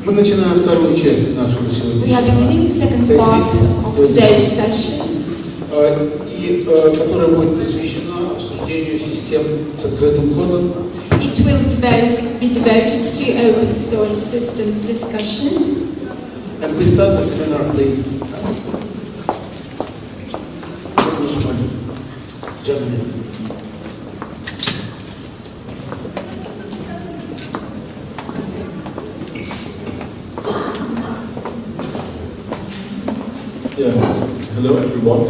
Мы начинаем вторую часть нашего We are beginning the second part of today's session, и которая будет посвящена обсуждению систем с открытым кодом. It will be devoted to open source systems discussion. And we start the seminar, please. Germany. Yeah, hello everyone.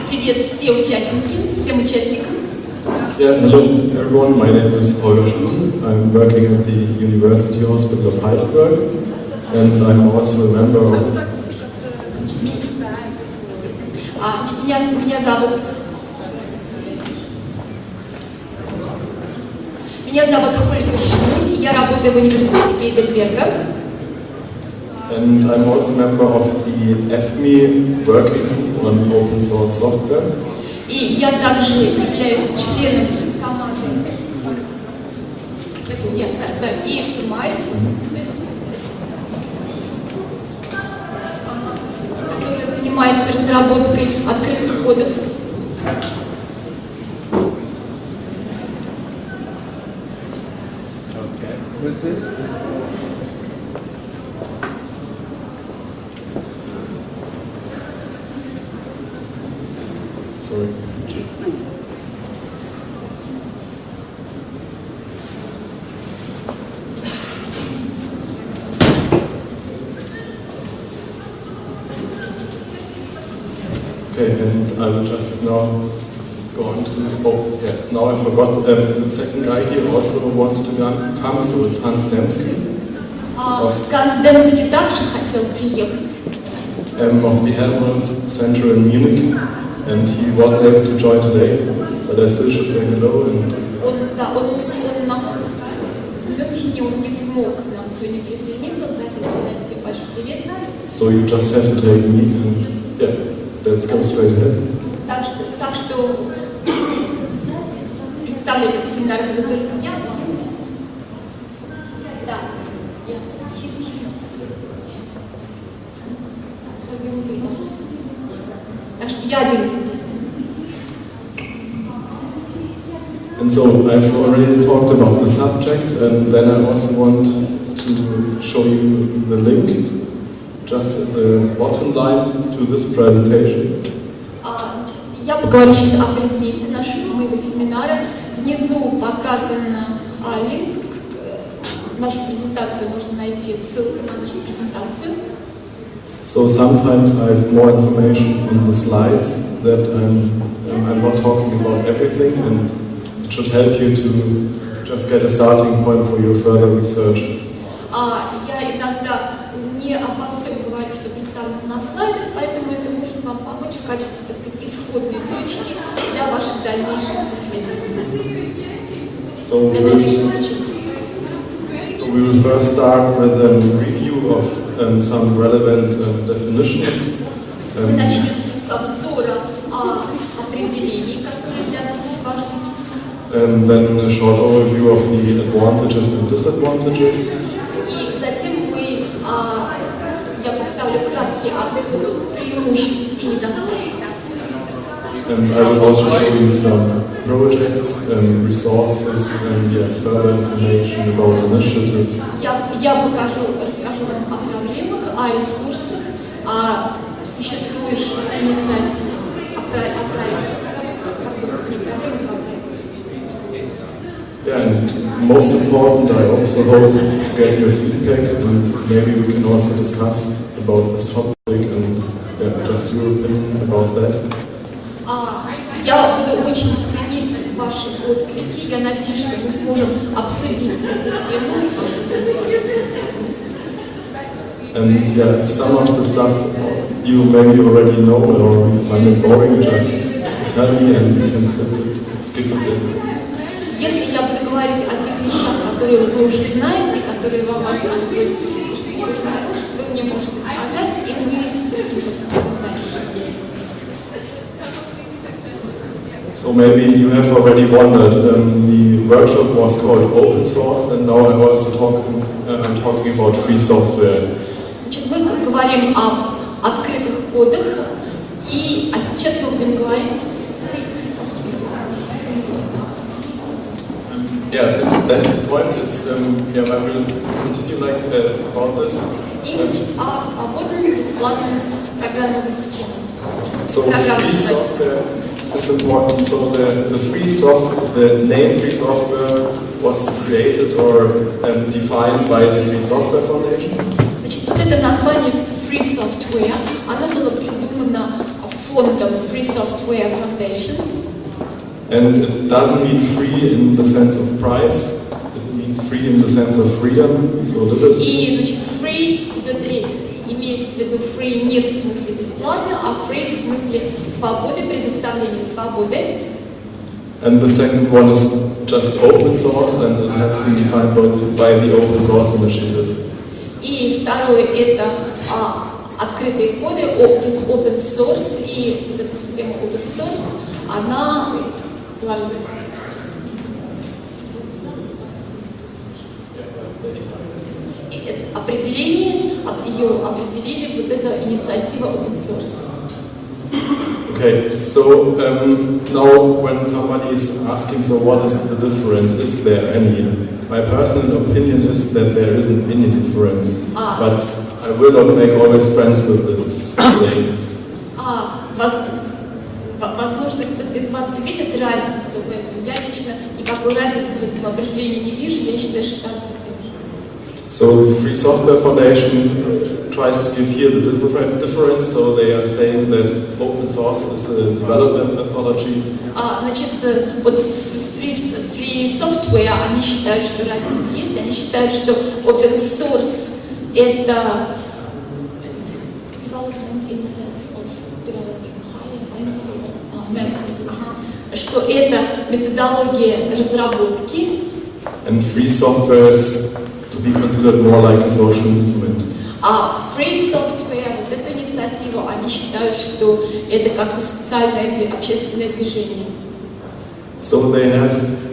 Привет всем участникам. Yeah, hello everyone. My name is Holger Schulze. I'm working at the University Hospital of Heidelberg, and I'm also a member of. Меня зовут Хольгер Шуль, я работаю в университете Гейдельберга. And I'm also a member of the FME working on open source software. И я также являюсь членом команды EFMI, которая занимается разработкой открытых кодов. Sorry. Okay, and I will just now go on to. Oh, yeah. Now I forgot. The second guy here also wanted to come, so it's Hans Dembski. Ганс Демский также хотел приехать. Of the Helmholtz Center in Munich. And he wasn't able to join today, but I still should say hello. And он находится в Мюнхене, он не смог к нам сегодня присоединиться, он просил передать всем большой привет. So you just have to take me, and yeah, let's go straight ahead. Так что представлять этот семинар буду только я. Да. Так что я один. And so I've already talked about the subject, and then I also want to show you the link just at the bottom line to this presentation. Я поговорю сейчас о предмете моего семинара. Внизу показан линк к нашу презентацию. Можно найти ссылку на нашу презентацию. So sometimes I have more information in the slides that I'm not talking about everything, and it should help you to just get a starting point for your further research. Я иногда не обо всем говорю, что представлено на слайдах, поэтому это может вам помочь в качестве, так сказать, исходной точки для ваших дальнейших исследований. So we will first start with a review of some relevant definitions. Мы начнем с обзора определений, которые для нас здесь важны. And then a short overview of the advantages and disadvantages. И затем я представлю краткий обзор преимуществ и недостатков. And I will also show you some projects and resources and further information about initiatives. Я расскажу вам о проблемах, о ресурсах, о существующих инициативах, о проектах. Yeah, and most important, I also hope to get your feedback, and maybe we can also discuss about this topic and just your opinion about that. Я буду очень ценить ваши отклики. Я надеюсь, что мы сможем обсудить эту тему и And if some of the stuff you maybe already know or you find it boring, just tell me and we can skip it. Если я буду говорить о тех вещах, которые вы уже знаете, которые вам, возможно, будет нужно слушать, вы мне можете сказать, и мы быстренько пойдем дальше. So maybe you have already wondered, the workshop was called open source, and now I'm also talking about free software. Значит, мы говорим об открытых кодах, а сейчас мы будем говорить о free software. Yeah, that's the point. It's I will continue about this. И о свободном бесплатном программном обеспечении. So free software is important. So the free software, the name free software was created or defined by the Free Software Foundation. Значит, вот это название Free Software, оно было придумано фондом Free Software Foundation. And it doesn't mean free in the sense of price. It means free in the sense of freedom, so liberty. И, значит, free имеется в виду free не в смысле бесплатно, а free в смысле свободы, предоставления свободы. And the second one is just open source, and it has been defined by the Open Source Initiative. И второе это открытые коды, то есть open source, и вот эта система open source, она ее определили вот эта инициатива open source. Okay, so now when somebody is asking, so what is the difference? Is there any? My personal opinion is that there isn't any difference, but I will not make always friends with this saying. Возможно, кто-то из вас видит разницу в этом. Я лично никакой разницы в этом определении не вижу. Я считаю, что там нет. So the Free Software Foundation tries to give here the difference. So they are saying that open source is a development methodology. Значит, вот Free Software, они считают, что разница есть. Они считают, что open source это development in the sense of developing что это методология разработки. And free software is to be considered more like a social movement. А free software, вот эту инициативу, они считают, что это как бы социальное, общественное движение. So they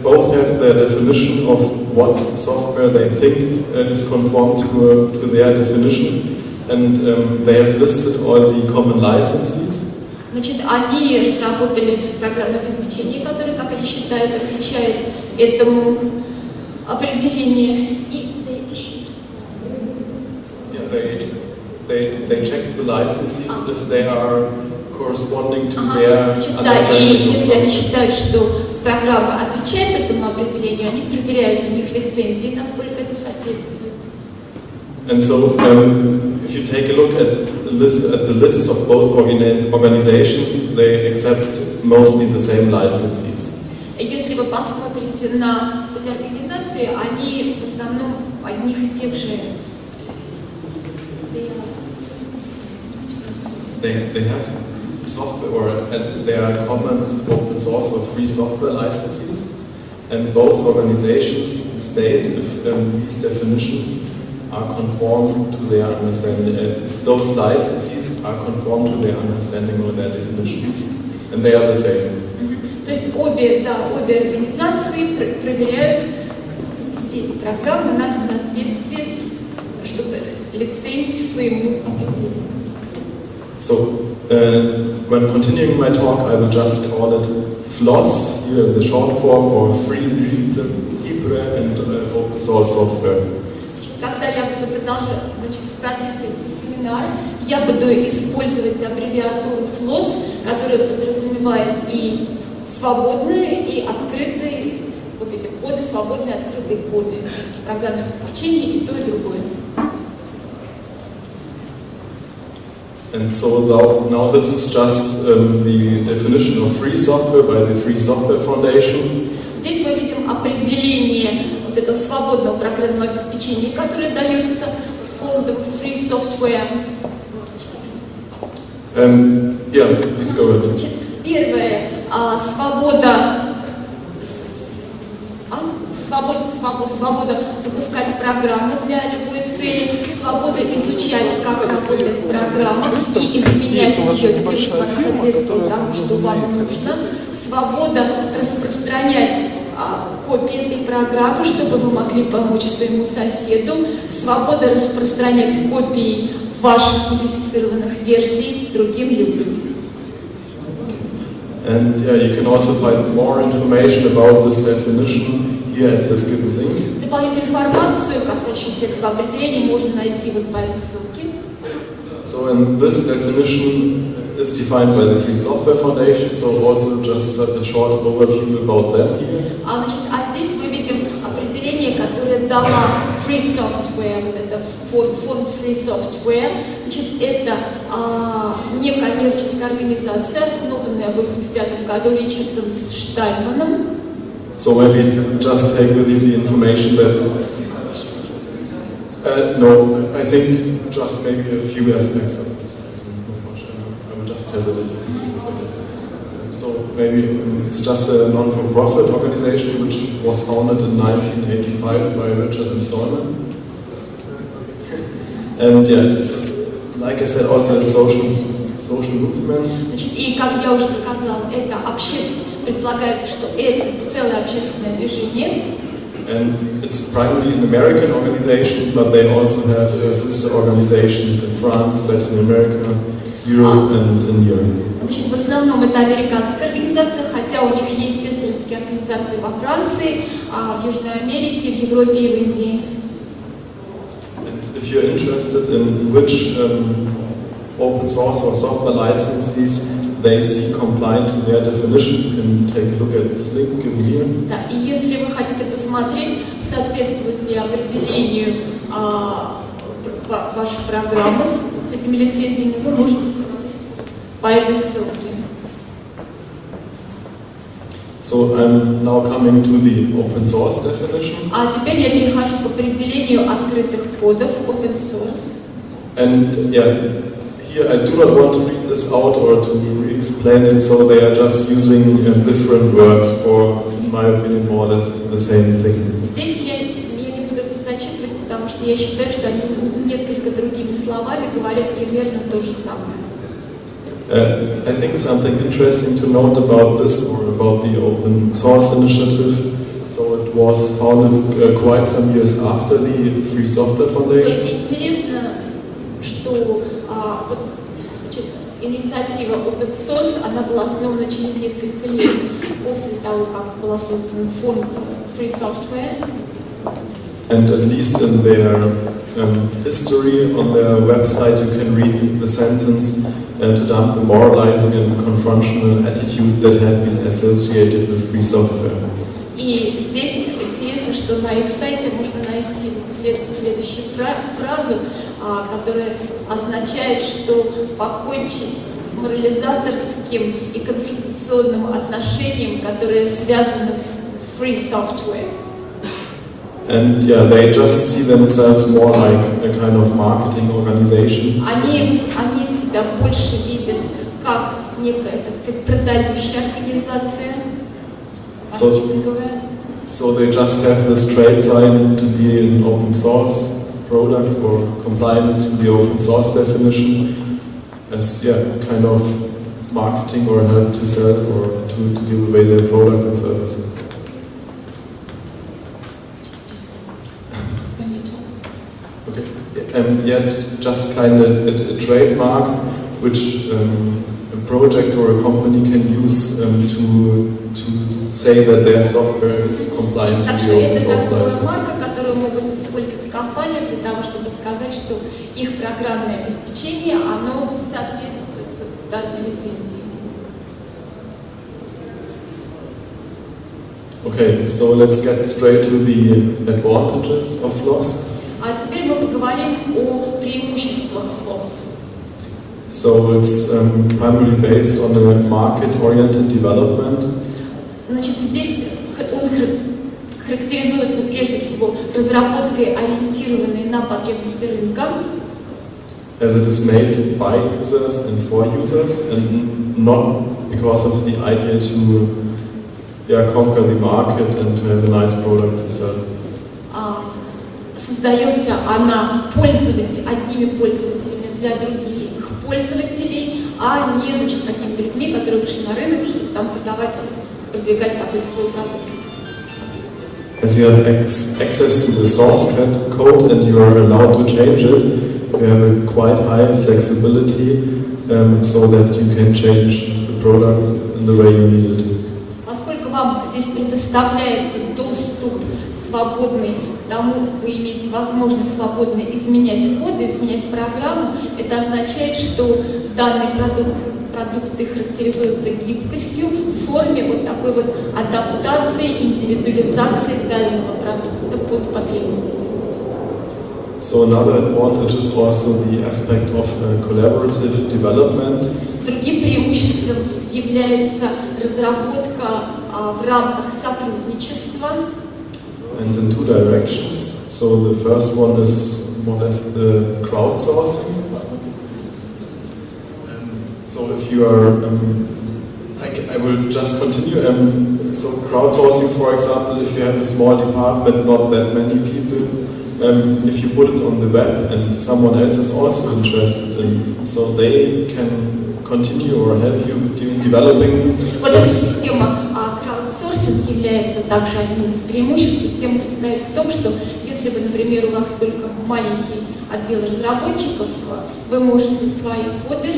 both have their definition of what software they think is conform to their definition, and they have listed all the common licenses. Значит, они разработали программное обеспечение, которое, как они считают, отвечает этому определению. They check the licenses if they are corresponding to their understanding. Да, и если они считают, что программа отвечает этому определению, они проверяют у них лицензии, насколько это соответствует. And so, if you take a look at the lists of both organizations, they accept mostly the same licenses. Если вы посмотрите на эти организации, они в основном одних и тех же. They have software, or there are common open source or free software licenses, and both organizations state if these definitions are conform to their understanding. Those licenses are conform to their understanding or their definition, and they are the same. То есть обе организации проверяют все эти программы на соответствие, чтобы лицензии своему определению. So, when continuing my talk, I will just call it FLOSS, here in the short form, or Free, Libre and Open Source Software. Когда я буду продолжать, значит, в процессе этого семинара, я буду использовать аббревиатуру FLOSS, которая подразумевает и свободные, и открытые, вот эти коды, свободные, открытые коды, то есть программное обеспечение и то, и другое. And so now this is just the definition of free software by the Free Software Foundation. Здесь мы видим определение вот этого свободного программного обеспечения, которое дается фондом Free Software. Yeah, please go ahead. Значит, первое, свобода запускать программы для любой цели, свобода изучать, как работает программа и изменять ее с тем, чтобы она соответствовала тому, что вам нужно. Свобода распространять копии этой программы, чтобы вы могли помочь своему соседу. Свобода распространять копии ваших модифицированных версий другим людям. And yeah, you can also find more information about this definition here at this given link. Дополнительную информацию, касающуюся этого определения, можно найти вот по этой ссылке. So, and this definition is defined by the Free Software Foundation, so also just a short overview about them here. А здесь мы видим определение, которое дала Free Software, вот это фонд Free Software. Значит, это некоммерческая организация, основанная в 1985 году Ричардом Штальманом. So maybe just take with you the information that no, I think just maybe a few aspects of this. I will just tell it. So maybe it's just a non-for-profit organization which was founded in 1985 by Richard M. Stallman. And yeah, it's, like I said, also a social movement. Значит, и как я уже сказал, это предполагается, что это целое общественное движение. And it's primarily an American organization, but they also have sister organizations in France, Latin America, Europe and in Europe. Значит, в основном это американская организация, хотя у них есть сестринские организации во Франции, в Южной Америке, в Европе и в Индии. And if you're interested in which open source or software licenses they see compliant to their definition, you can take a look at this link given here. Да, и если вы хотите посмотреть, соответствует ли определению ваша программа с этими лицензиями, вы можете по этой ссылке. So I'm now coming to the open source definition. А теперь я перехожу к определению открытых кодов open source. And yeah, here I do not want to read this out or to re-explain it, so they are just using different words for, in my opinion, more or less the same thing. Здесь я не буду это зачитывать, потому что я считаю, что они несколько другими словами говорят примерно то же самое. I think something interesting to note about this or about the open source initiative, so it was founded quite some years after the Free Software Foundation. Интересно, что инициатива open source, она была основана через несколько лет после того, как был создан фонд Free Software. And at least in their history on their website you can read the sentence to dump the moralizing and confrontational attitude that had been associated with free software. И здесь интересно, что на их сайте можно найти следующую фразу, которая означает, что покончить с морализаторским и конфронтационным отношением, которое связано с free software. And yeah, they just see themselves more like a kind of marketing organization. Они себя больше видят как некая, так сказать, продающая организация, маркетинговая. So they just have this trade sign to be an open source product or compliant to the open source definition as kind of marketing or help to sell or to give away their product and services. Okay, it's just kind of a trademark which a project or a company can use to say that their software is compliant to the open source license. Марка, которую могут использовать компании для того, чтобы сказать, что их программное обеспечение, оно соответствует данной лицензии. Okay, so let's get straight to the advantages of FLOSS. А теперь мы поговорим о преимуществах FLOSS. So it's primarily based on a market-oriented development. Значит, здесь он характеризуется прежде всего разработкой, ориентированной на потребности рынка. As it is made by users and for users, and not because of the idea to conquer the market and to have a nice product to sell. создается она одними пользователями для других пользователей, а не, значит, какими-то людьми, которые вышли на рынок, чтобы там продвигать какой-то свой продукт. As you have access to the source code and you are allowed to change it, you have a quite high flexibility so that you can change the product in the way you need it. Поскольку вам здесь предоставляется доступ свободный к тому, вы имеете возможность свободно изменять коды, изменять программу, это означает, что данные продукты характеризуются гибкостью в форме вот такой вот адаптации, индивидуализации данного продукта под потребности. So another advantage is also the aspect of collaborative development. Другим преимуществом является разработка в рамках сотрудничества. And in two directions. So the first one is more or less the crowdsourcing. So if you are, I will just continue. So crowdsourcing, for example, if you have a small department, not that many people, if you put it on the web and someone else is also interested in, so they can continue or help you during developing. Вот эта система краудсорсинг является также одним из преимуществ. Система состоит в том, что если вы, например, у вас только маленький отдел разработчиков, вы можете свои коды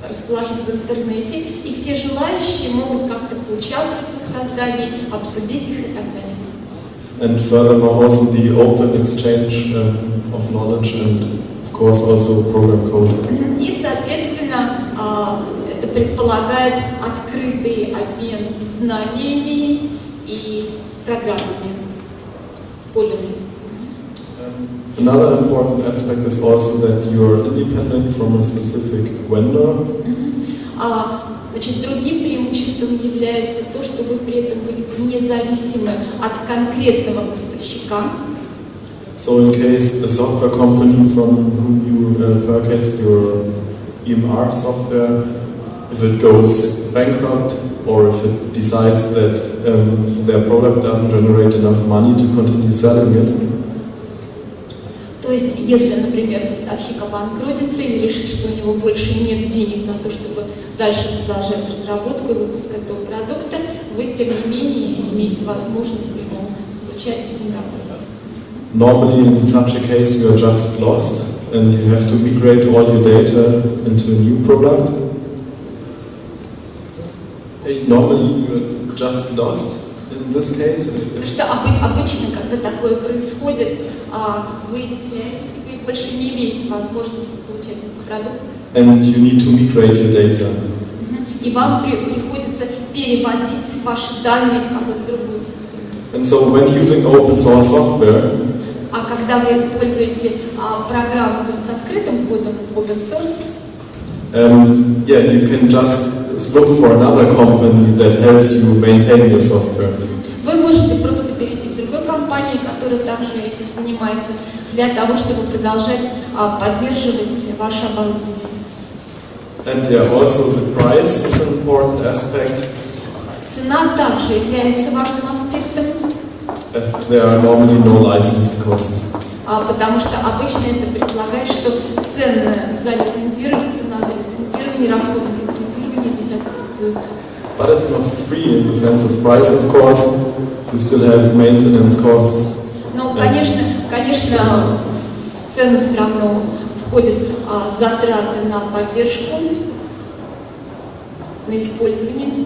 расположить в интернете, и все желающие могут как-то поучаствовать в их создании, обсудить их и так далее. And furthermore, also the open exchange of knowledge and, of course, also program code. И, соответственно, это предполагает открытый обмен знаниями и программами, кодами. Another important aspect is also that you are independent from a specific vendor. Значит, другим преимуществом является то, что вы при этом будете независимы от конкретного поставщика. So in case the software company from whom you purchase your EMR software, if it goes bankrupt or if it decides that their product doesn't generate enough money to continue selling it. То есть, если, например, поставщик обанкротится или решит, что у него больше нет денег на то, чтобы дальше продолжать разработку и выпуск этого продукта, вы, тем не менее, имеете возможность его получать и с ним работать. Normally, in such a case, you are just lost and you have to migrate all your data into a new product. Normally, you are just lost. In this case, что обычно, когда такое происходит, вы теряетесь, и вы больше не имеете возможности получать этот продукт. And you need to migrate your data. И вам приходится переводить ваши данные в какую-то другую систему. And so, when using open source software, а когда вы используете программу с открытым кодом, open source, you can just look for another company that helps you maintain your software. Вы можете просто перейти к другой компании, которая также этим занимается, для того, чтобы продолжать поддерживать ваше оборудование. And also the price is an important aspect. Цена также является важным аспектом. As there are normally no license costs. Потому что обычно это предполагает, что цена за лицензирование, расходы на лицензирование здесь отсутствуют. But it's not free in the sense of price, of course. You still have maintenance costs. Но, конечно, в цену все равно входят затраты на поддержку, на использование.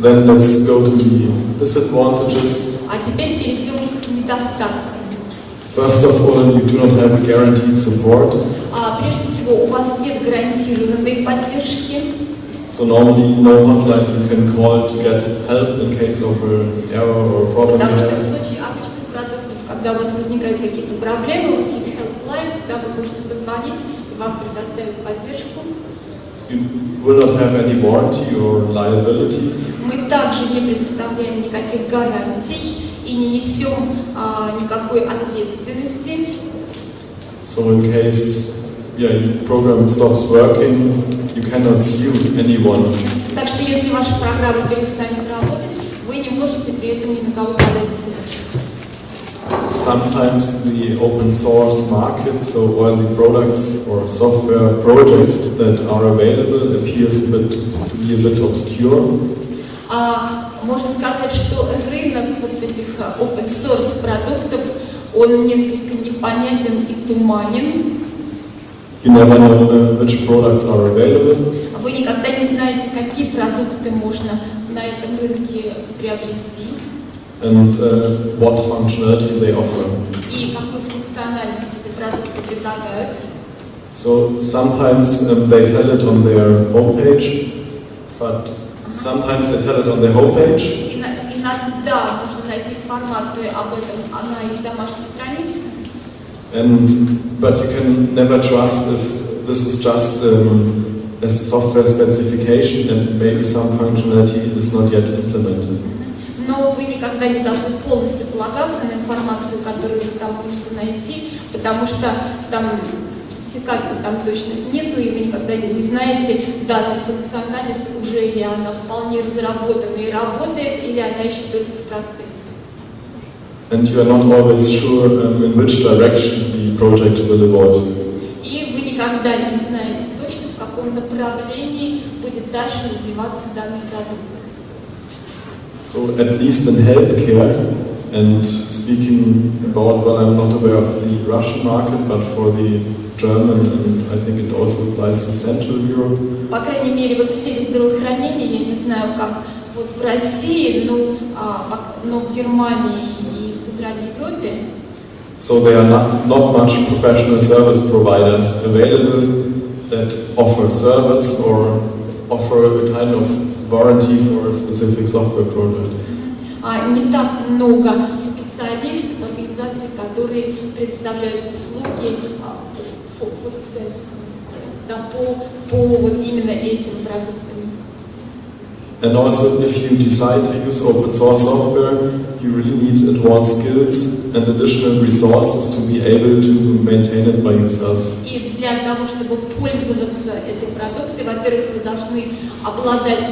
Then let's go to the disadvantages. А теперь перейдем к недостаткам. First of all, you do not have guaranteed support. Прежде всего, у вас нет гарантированной поддержки. So normally, no hotline you can call to get help in case of an error or a problem. Потому что в случае обычных продуктов, когда у вас возникают какие-то проблемы, у вас есть helpline, куда вы можете позвонить, и вам предоставят поддержку. You will not have any warranty or liability. Мы также не предоставляем никаких гарантий и не несем никакой ответственности. So in case your program stops working, you cannot sue anyone. Так что если ваша программа перестанет работать, вы не можете при этом ни на кого подать в суд. Sometimes the open source market, so all the products or software projects that are available appears to be a bit obscure. Можно сказать, что рынок вот этих open source продуктов, он несколько непонятен и туманен. You never know which products are available. Вы никогда не знаете, какие продукты можно на этом рынке приобрести. And what functionality they offer. И какую функциональность эти продукты предлагают. So sometimes they tell it on their homepage, but sometimes they tell it on their homepage. Иногда можно найти информацию об этом на их домашней странице. But you can never trust if this is just a software specification and maybe some functionality is not yet implemented. Но вы никогда не должны полностью полагаться на информацию, которую вы там можете найти, потому что там спецификаций там точных нету, и вы никогда не знаете, данная функциональность уже ли она вполне разработана и работает, или она еще только в процессе. And you are not always sure in which direction the project will evolve. И вы никогда не знаете точно, в каком направлении будет дальше развиваться данный продукт. So at least in healthcare, and speaking about, well, I'm not aware of the Russian market, but for the German, and I think it also applies to Central Europe. По крайней мере, вот в сфере здравоохранения, я не знаю, как вот в России, но в Германии и в Центральной Европе. So there are not much professional service providers available that offer service or offer a kind of warranty for a specific software project. Не так много специалистов, организаций, которые представляют услуги по вот именно этим продуктам. And also, if you decide to use open source software, you really need advanced skills and additional resources to be able to maintain it by yourself. И для того, чтобы пользоваться этой продукцией, во-первых, вы должны обладать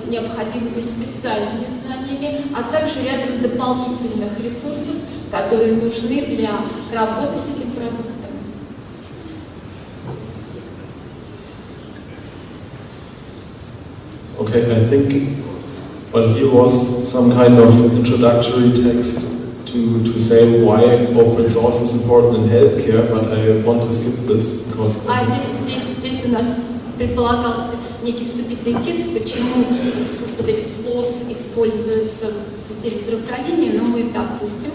необходимыми специальными знаниями, а также рядом дополнительных ресурсов, которые нужны для работы с этим продуктом. Okay, I think, well, here was some kind of introductory text to say why open source is important in healthcare, but I want to skip this because. Здесь у нас предполагался некий вступительный текст, почему вот эти флос используются в системе здравоохранения, но мы это опустим.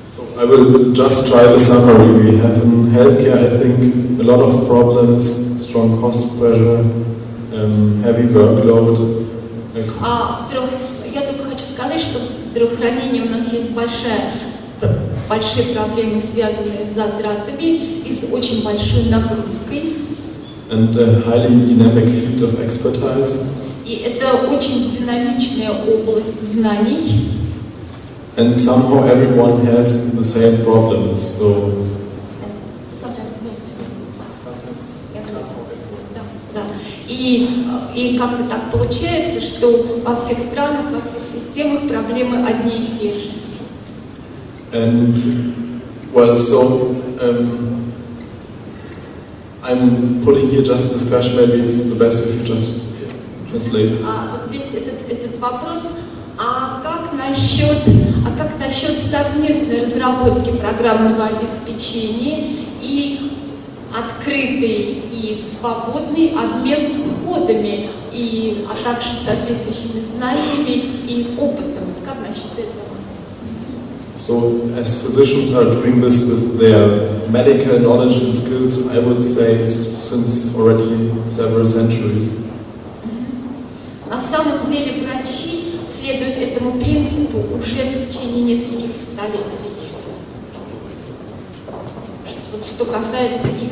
So I will just try the summary. We have in healthcare, I think, a lot of problems, strong cost pressure, heavy workload. Я только хочу сказать, что в здравоохранении у нас есть большие проблемы, связанные с затратами и с очень большой нагрузкой. And a highly dynamic field of expertise. И это очень динамичная область знаний. And somehow everyone has the same problems. So. И как-то так получается, что во всех странах, во всех системах проблемы одни и те же. And well, so I'm putting here just discussion. Maybe it's the best if you just translate. Вот здесь этот вопрос. Как насчет совместной разработки программного обеспечения и открытый и свободный обмен кодами, а также соответствующими знаниями и опытом? Как насчет этого? So, as physicians are doing this with their medical knowledge and skills, I would say since already several centuries. На самом деле врачи следуют этому принципу уже в течение нескольких столетий. Что касается их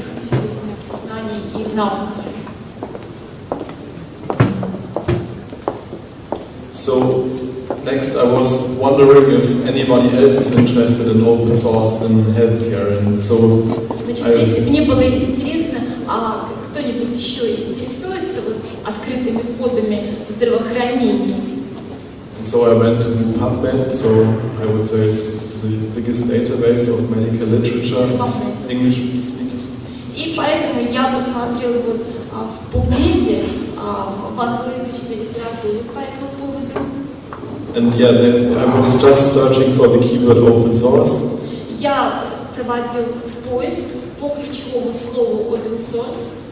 знаний и навыков. So, next I was wondering if anybody else is interested in open source in healthcare, and so. Значит, если бы мне было интересно, кто-нибудь еще интересуется открытыми кодами в здравоохранении. And so I went to PubMed, so I would say it's the biggest database of medical literature, English speaking. И поэтому я посмотрела вот в PubMed, в англоязычной литературе по этому поводу. And yeah, I was just searching for the keyword open source. Я проводил поиск по ключевому слову open source.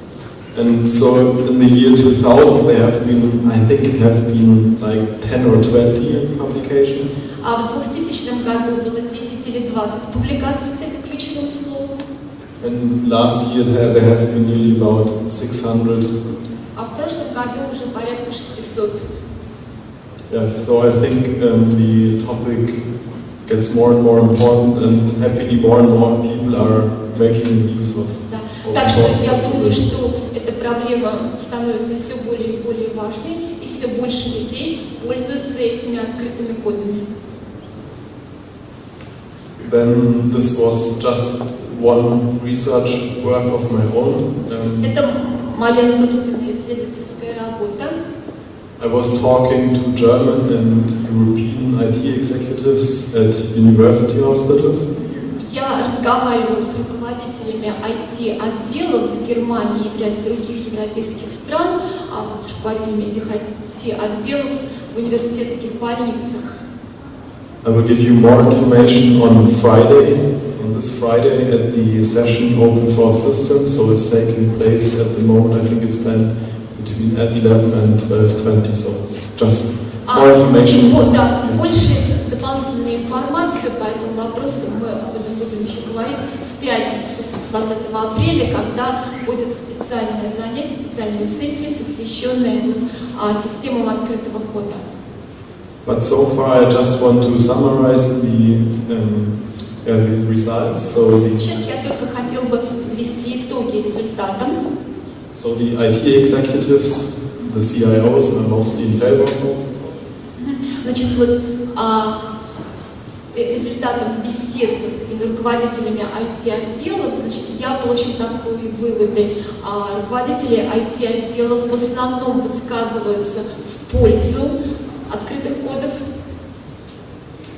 And so in the year 2000 there have been like 10 or 20 publications. А в 2000 году было 10 или 20 публикаций с этим ключевым словом. And last year there have been nearly about 600. А в прошлом году уже порядка 600. Yes, so I think the topic gets more and more important, and happily more and more people are making use of. Да. Так что я думаю, что эта проблема становится все более и более важной, и все больше людей пользуются этими открытыми кодами. Then this was just one research work of my own. Это моя собственная исследовательская работа. I was talking to German and European IT executives at university hospitals. Я разговаривала с руководителями IT-отделов в Германии и в ряде других европейских стран, а вот с руководителями этих IT-отделов в университетских больницах. I will give you more information on Friday, on this Friday at the session Open Source Systems. So it's taking place at the moment, I think it's planned between 11 and 12:20, so it's just more information. Да, больше дополнительной информации по этому вопросу мы об этом будем еще говорить в пятницу, 20 апреля, когда будет специальное занятие, специальная сессия, посвященная системам открытого кода. But so far I just want to summarize the results. Сейчас я только хотел бы подвести итоги результатам. So the IT executives, the CIOs are mostly in favor of open source. Значит, вот результатом бесед вот с этими руководителями IT-отделов, значит, я получил такие выводы. Руководители IT-отделов в основном высказываются в пользу открытых кодов.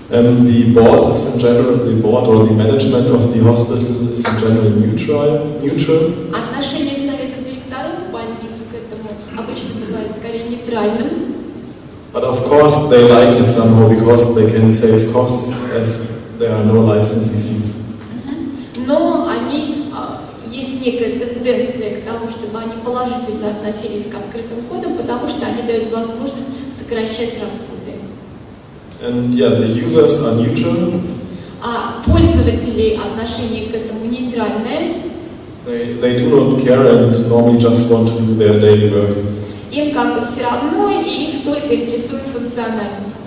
The board is in general, the board or the management of the hospital is in general neutral. Отношение советов директоров больниц к этому обычно бывает скорее нейтральным. But of course they like it somehow because they can save costs as there are no licensing fees. Но есть некая тенденция к тому, чтобы они положительно относились к открытым кодам, потому что они дают возможность сокращать расходы. And yeah, the users are neutral. А пользователи отношение к этому нейтральное. They do not care and normally just want to do their daily work. Им как бы все равно, и их только интересует функциональность.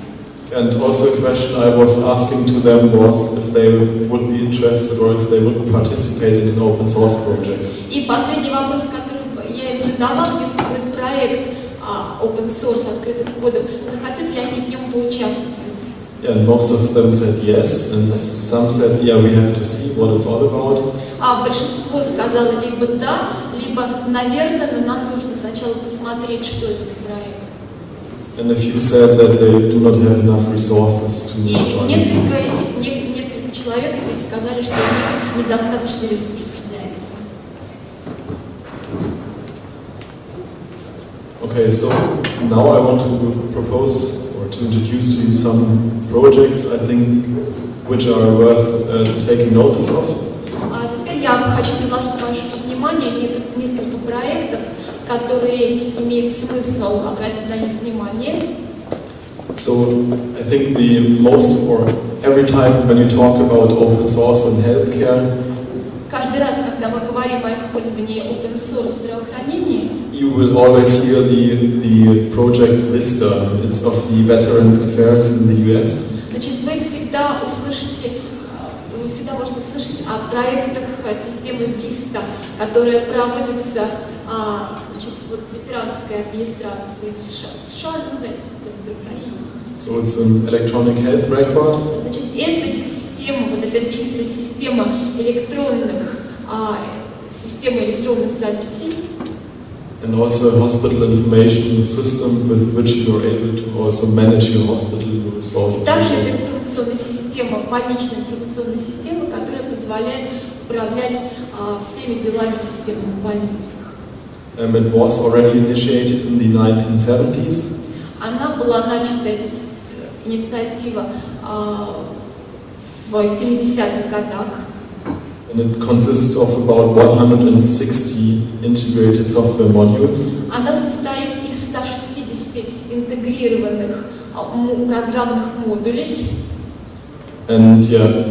And also a question I was asking to them was if they would be interested or if they would participate in an open source project. И последний вопрос, который я им задавал, если будет проект open source открытых кодов, захотят ли они в нем поучаствовать? And most of them said yes, and some said, yeah, we have to see what it's all about. Большинство сказало либо да, либо наверное, но нам нужно сначала посмотреть, что это за проект. And a few said that they do not have enough resources to join. Несколько человек из них сказали, что у них недостаточно ресурсов для этого. Okay, so now I want to propose or to introduce to you some projects I think which are worth taking notice of. Теперь я хочу предложить вашему вниманию несколько проектов, которые имеет смысл обратить на них внимание. So I think the most, or every time when you talk about open source in healthcare, каждый раз, когда мы говорим о использовании open source в здравоохранении, you will always hear the project VISTA. It's of the Veterans Affairs in the US. Значит, вы всегда можете услышать о проектах системы VISTA, которая проводится ветеранской администрацией США, вы знаете, систему здравоохранения. So it's an electronic health record. Значит, эта система, эта VISTA система электронных записей. and also a hospital information system with which you are able to also manage your hospital resources. Также это информационная система, больничная информационная система, которая позволяет управлять всеми делами системы в больницах. It was already initiated in the 1970s. Она была начата, эта инициатива, в 70-х годах. And it consists of about 160 integrated software modules. Она состоит из 160 интегрированных программных модулей. And yeah,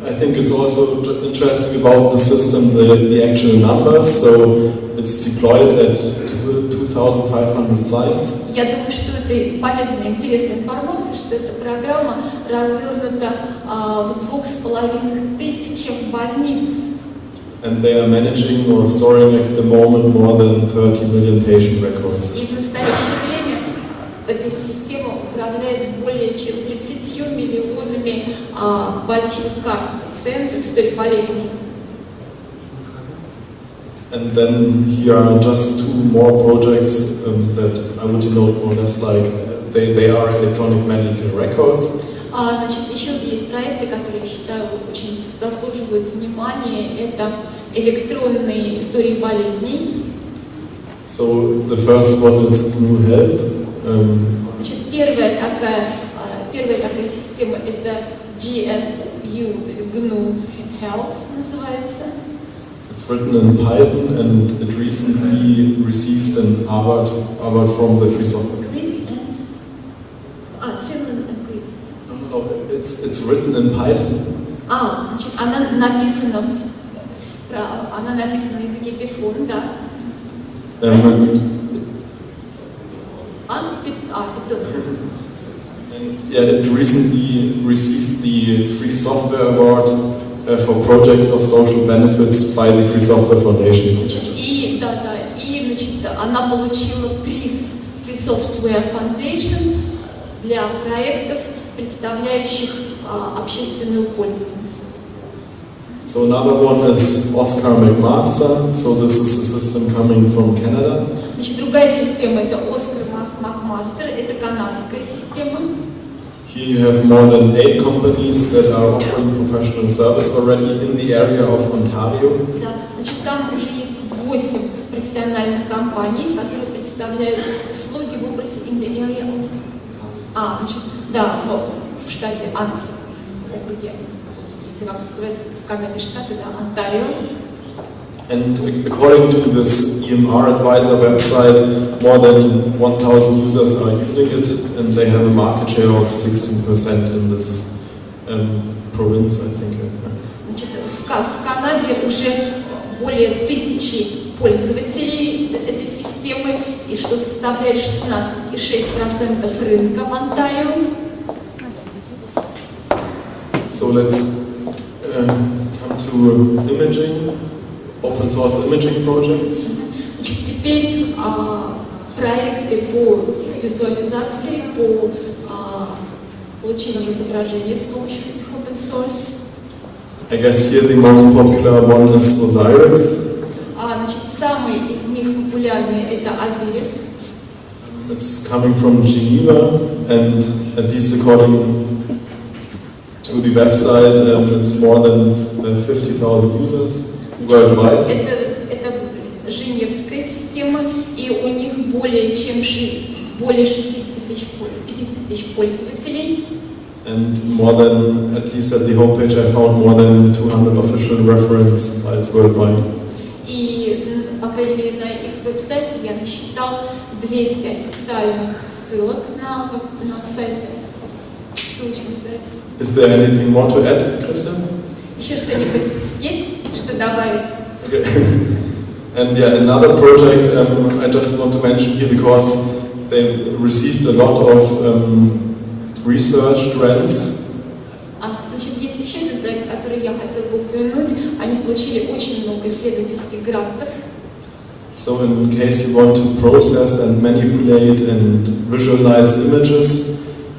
I think it's also interesting about the system, the actual numbers. So it's deployed at 2,500 sites. Я думаю, что это полезная, интересная информация, что эта программа развернута в 2500 больниц. And they are managing or storing at the moment more than 30 million patient records. И в настоящее время эта система управляет более чем 30 миллионами больничных карт пациентов с той болезнью. And then here are just two more projects that I would denote more or less like they are electronic medical records. Значит, еще есть проекты, которые, я считаю, очень заслуживают внимания. Это электронные истории болезней. So the first one is GNU Health. Значит, первая такая система это GNU, то есть GNU Health называется. It's written in Python and it recently received an award from the Free Software. Greece and Finland and Greece. No, it's written in Python. Значит, она написана на языке Python, да. Python. And yeah, it recently received the Free Software Award for projects of social benefits by the Free Software Foundation. И значит, она получила приз Free Software Foundation для проектов, представляющих общественную пользу. So another one is Oscar McMaster. So this is a system coming from Canada. Значит, другая система это Oscar McMaster, это канадская система. Here you have more than 8 companies that are offering professional service already in the area of Ontario. Да, значит, там уже есть 8 профессиональных компаний, которые представляют услуги в области in the area of... значит, да, в штате в округе, как называется, в Канаде штаты, да, Онтарио. And according to this EMR Advisor website, more than 1,000 users are using it, and they have a market share of 16% in this province, I think. Значит, в Канаде уже более 1000 пользователей этой системы, и что составляет 16,6% рынка в Онтарио. So let's come to imaging. Open source imaging projects. Значит, теперь проекты по визуализации, по получению изображения с помощью этих open source. I guess here the most popular one is Osiris. Значит, самый из них популярный это Osiris. It's coming from Geneva, and at least according to the website, it's more than 50,000 users. Это женевская система, и у них более 50 тысяч пользователей. And more than, at least at the homepage, I found more than 200 official reference sites worldwide. И, по крайней мере, на их веб-сайте я насчитал 200 официальных ссылок на сайты, ссылочные сайты. Is there anything more to add, Christian? Еще что-нибудь есть? Что добавить? Okay. And yeah, another project I just want to mention here because they received a lot of research grants. Значит, есть еще один проект, который я хотела бы упомянуть. Они получили очень много исследовательских грантов. So in case you want to process and manipulate and visualize images.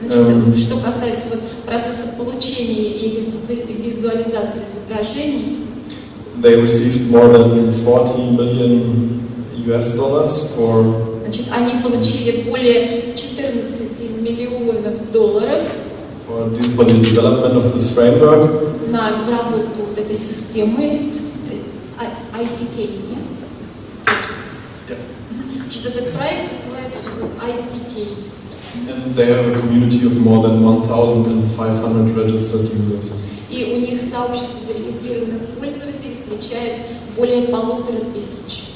Что касается процесса получения и визуализации изображений, they received more than 40 million US dollars for Значит, они получили более 14 миллионов долларов for the development of this framework. на разработку вот этой системы ITK. Нет? Значит, этот проект называется вот ITK. And they have a community of more than 1,500 registered users. И у них сообщество зарегистрированных пользователей включает более 1500.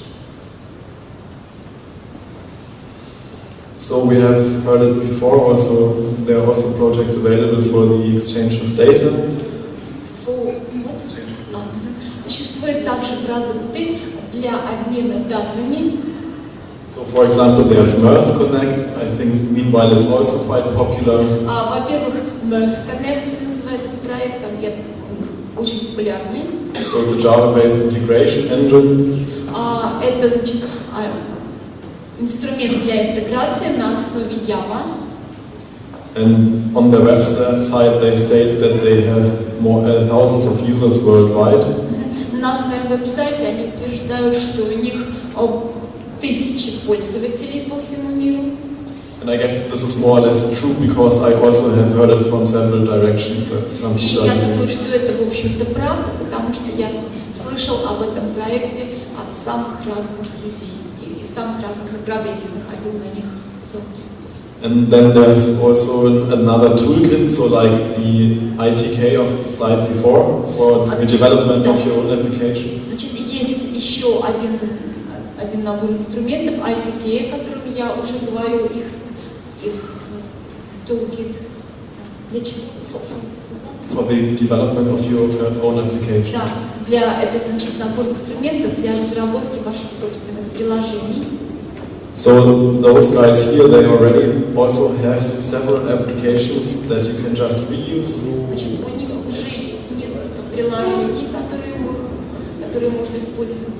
So we have heard it before. Also, there are also projects available for the exchange of data. Существуют также продукты для обмена данными. So, for example, there's Mirth Connect. I think, meanwhile, it's also quite popular. Во-первых, Mirth Connect называется проект, он очень популярный. So it's a Java-based integration engine. Это значит, инструмент для интеграции на основе Java. And on their website, they state that they have thousands of users worldwide. На своем веб-сайте они утверждают, что у них 1000 пользователей по всему миру. And I guess this is more or less true because I also have heard it from several directions that some И people я are думаю, using. что это, в общем-то, правда, потому что я слышал об этом проекте от самых разных людей. И из самых разных направлений находил на них ссылки. And then there's also another toolkit, so like the ITK of the slide before, for the development of your own application. Значит, есть еще один набор инструментов ITK, о котором я уже говорил, их toolkit. Для чего? For the development of your own applications. Да, это значит набор инструментов для разработки ваших собственных приложений. So those guys here, they already also have several applications that you can just reuse. Значит, у них уже есть несколько приложений, которые можно использовать.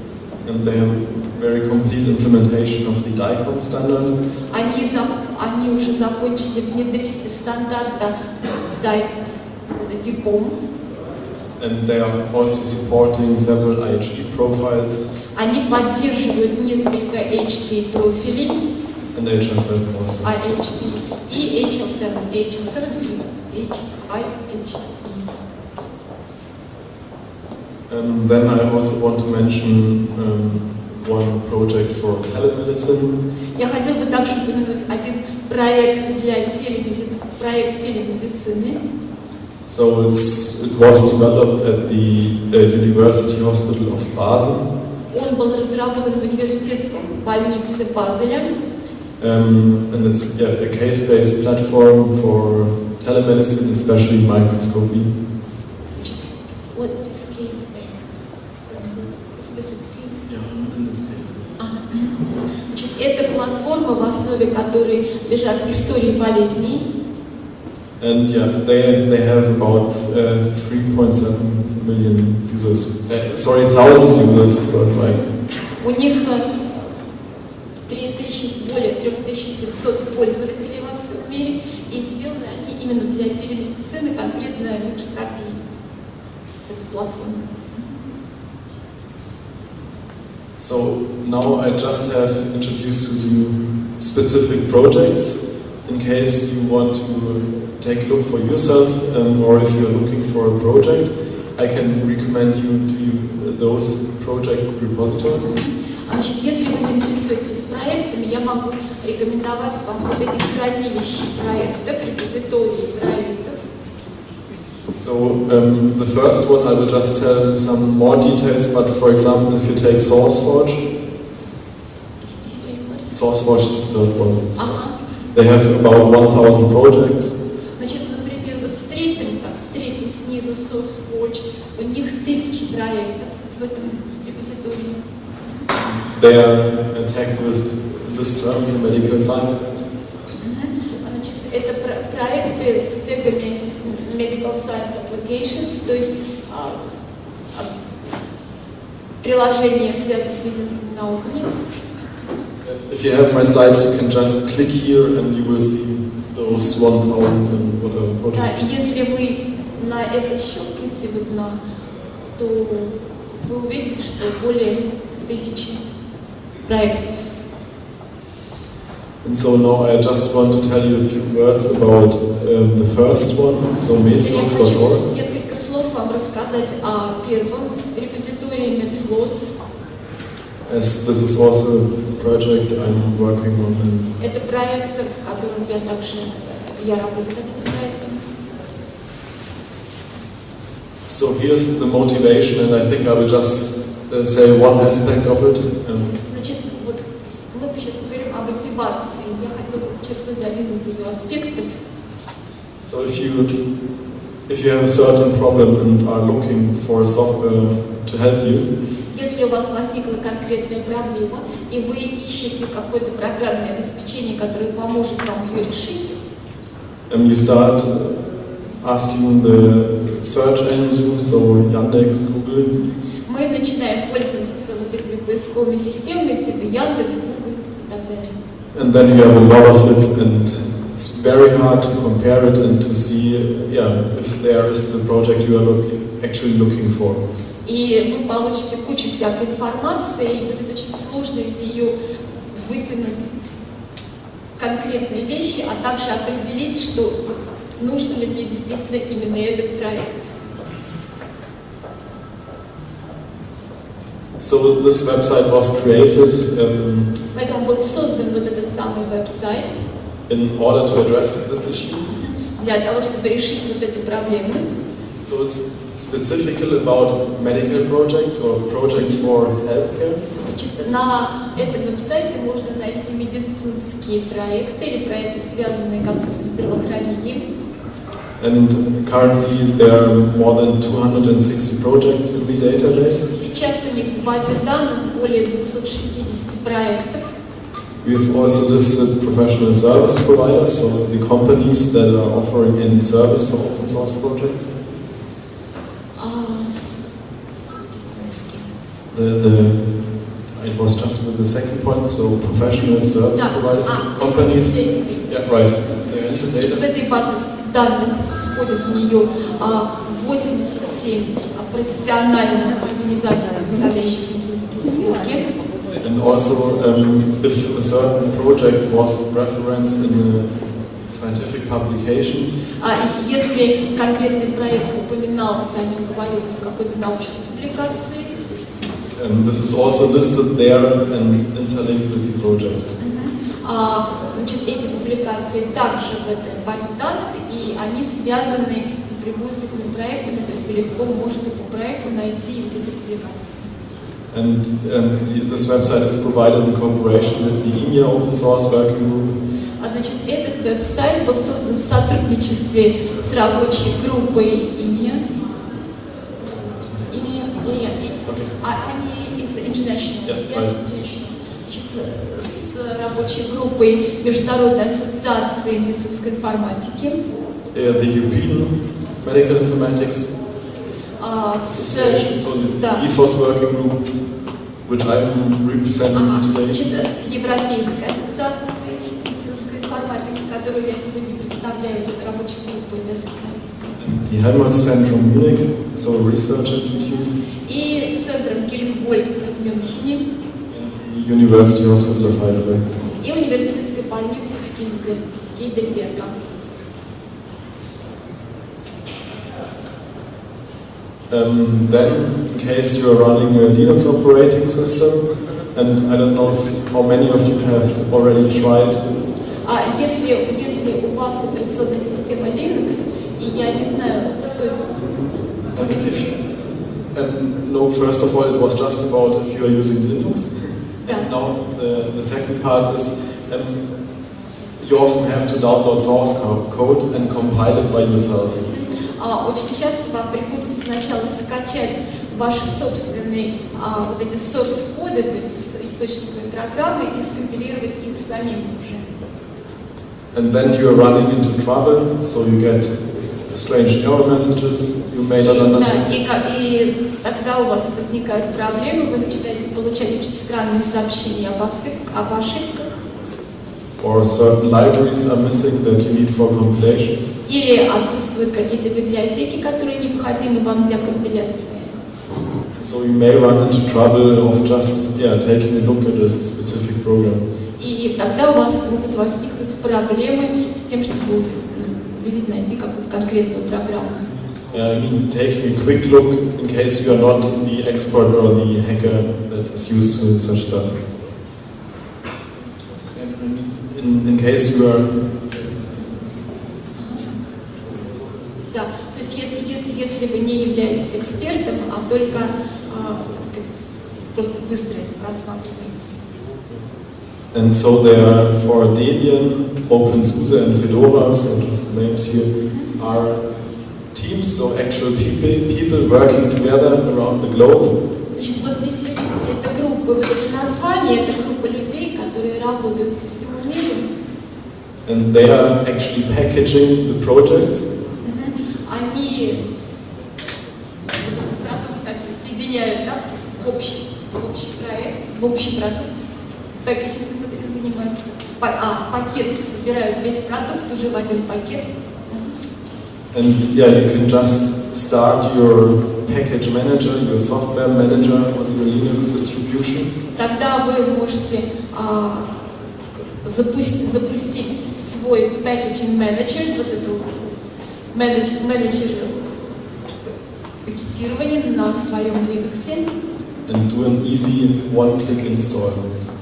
And they have very complete implementation of the DICOM standard. Они уже закончили внедрение стандарта DICOM. And they are also supporting several IHE profiles. Они поддерживают несколько HD профилей. And HL7 also. IHD и HL7 и HIHE. Then I also want to mention one project for telemedicine. Я хотел бы также упомянуть один проект для телемедицины. So it was developed at the University Hospital of Basel. Он был разработан в университетской больнице Базеля. And it's a case-based platform for telemedicine, especially microscopy. What is case-based? Specific cases? Значит, это платформа, в основе которой лежат истории болезней. And they have about 3.7 million users. 1,000 users worldwide. У них более 3700 пользователей во всем мире, и сделаны они именно для телемедицины, конкретно микроскопии. Это платформа. So now I just have introduced to you specific projects in case you want to take a look for yourself, or if you're looking for a project, I can recommend you to those project repositories. Значит, если вы заинтересуетесь проектами, я могу рекомендовать вам вот эти хранилища проектов, репозитории проектов. So the first one I will just tell some more details, but for example, if you take SourceForge, SourceForge is the third one. They have about 1,000 projects. Значит, например, вот в третьей снизу SourceForge, у них 1000 проектов в этом репозитории. They are tagged with this term in medical science. Значит, это проекты с тегами Medical Science Applications, то есть приложения, связанные с медицинскими науками. If you have my slides, you can just click here and you will see those 1,000 and whatever projects. Да, и если вы на это щелкнете, то вы увидите, что более 1000 проектов. And so now I just want to tell you a few words about the first one, so Я medflows.org. хочу несколько слов вам рассказать о первом репозитории MedFlows. As this is also a project I'm working on. Это проект, в котором я работаю над этим проектом. So here's the motivation, and I think I will just say one aspect of it. Значит, вот мы сейчас поговорим о мотивации. Я хотела подчеркнуть один из ее аспектов. So if you have a certain problem and are looking for a software to help you, Если у вас возникла конкретная проблема, и вы ищете какое-то программное обеспечение, которое поможет вам ее решить, you start asking the search engine, so Yandex, Google, мы начинаем пользоваться вот этими поисковыми системами, типа Яндекс, Google и так далее. and then you have a lot of hits, and it's very hard to compare it and to see, if there is the project you are actually looking for. И вы получите кучу всякой информации, и будет очень сложно из нее вытянуть конкретные вещи, а также определить, что вот, нужно ли мне действительно именно этот проект. So this website was created Поэтому был создан вот этот самый веб-сайт in order to address this issue. для того, чтобы решить вот эту проблему. So it's specifically about medical projects or projects for healthcare. Значит, на этом веб-сайте можно найти медицинские проекты или проекты, связанные как-то со здравоохранением. And currently there are more than 260 projects in the database. Сейчас у них в базе данных более 260 проектов. We've also listed professional service providers, so the companies that are offering any service for open source projects. It was just with the second point, so professional service providers, companies. Yeah, right. They're in the В data. этой базе данных входят в нее 87 профессиональных организаций, представляющих медицинские услуги. And also, if a certain project was referenced in a scientific publication, Если конкретный проект упоминался, о нем говорилось в какой-то научной публикации, this is also listed there and interlinked with the project. значит, эти публикации также в этой базе данных, и они связаны напрямую с этими проектами, то есть вы легко можете по проекту найти вот эти публикации. And this website is provided in cooperation with the EMEA Open Source Working Group. Значит, этот веб-сайт был создан в сотрудничестве с рабочей группой EMEA. Они из International, с рабочей группой Международной ассоциации медицинской информатики. The European Medical Informatics Association, so the EFOS Working Group, which I'm representing today. Значит, с Европейской ассоциацией медицинской информатики, которую я сегодня представляю, рабочей группой этой ассоциации. The Helmholtz-Zentrum Munich, so a research institute. И центром Гельмгольца в Мюнхене. University Hospital of Heidelberg. И университетской больницы в Гейдельберге. Then, in case you are running a Linux operating system, and I don't know how many of you have already tried. Если у вас операционная система Linux, и я не знаю, кто из no, first of all, it was just about if you are using Linux. Да. And now the second part is you often have to download source code and compile it by yourself. Очень часто вам приходится сначала скачать ваши собственные вот эти source-коды, то есть источниковые программы, и скомпилировать их самим уже. And then you are running into trouble, so you get strange error messages you may not understand. И тогда у вас возникают проблемы, вы начинаете получать очень странные сообщения об ошибках. Or certain libraries are missing that you need for compilation. Или отсутствуют какие-то библиотеки, которые необходимы вам для компиляции. So you may run into trouble of just taking a look at a specific program. И тогда у вас могут возникнуть проблемы с тем, чтобы увидеть, найти какую-то конкретную программу. I mean, taking a quick look in case you are not the expert or the hacker that is used to such stuff. In case you are... Да, то есть если вы не являетесь экспертом, а только, так сказать, просто быстро это просматриваете. And so there are for Debian, OpenSUSE and Fedora, so just the names here, are teams, so actual people working together around the globe. Значит, вот здесь вы видите, это группа, вот это название, это группа людей, которые работают по всему миру. And they are actually packaging the projects. Они продукт соединяют, да, в общий проект, в общий продукт. Пакетинг вот этим занимаются. Пакет собирают весь продукт уже в один пакет. And yeah, you can just start your package manager, your software manager on your Linux distribution. Тогда вы можете запустить свой packaging manager, вот эту менеджер пакетирования на своем Linux. And do an easy one-click install.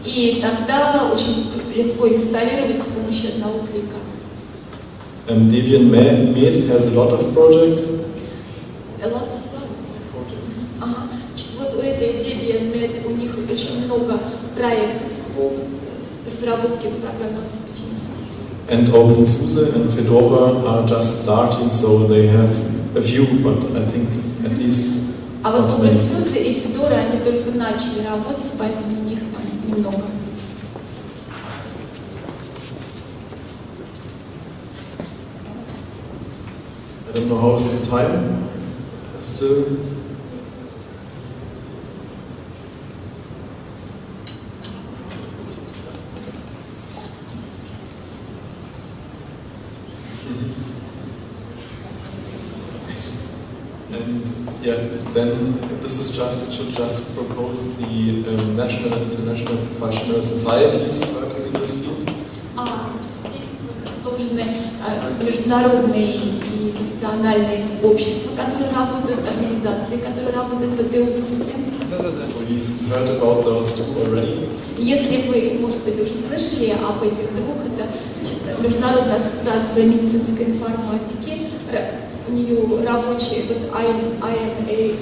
И тогда очень легко инсталлировать с помощью одного клика. Debian Med has a lot of projects. A lot of projects. Ага. Значит, вот у этой Debian Med у них очень много проектов по разработке этого программного обеспечения. And OpenSUSE and Fedora are just starting, so they have a few, but I think at least. А вот OpenSUSE и Fedora они только начали работать, поэтому у них там немного. I don't know how is the time. Still. And yeah, then this is should just propose the national and international professional societies working in this field. Здесь должны международные и национальные общества, которые работают, организации, которые работают в этой области. So you've heard about those two already. Если вы, может быть, уже слышали об этих двух, это Международная ассоциация медицинской информатики, у нее рабочая, вот IMAIA,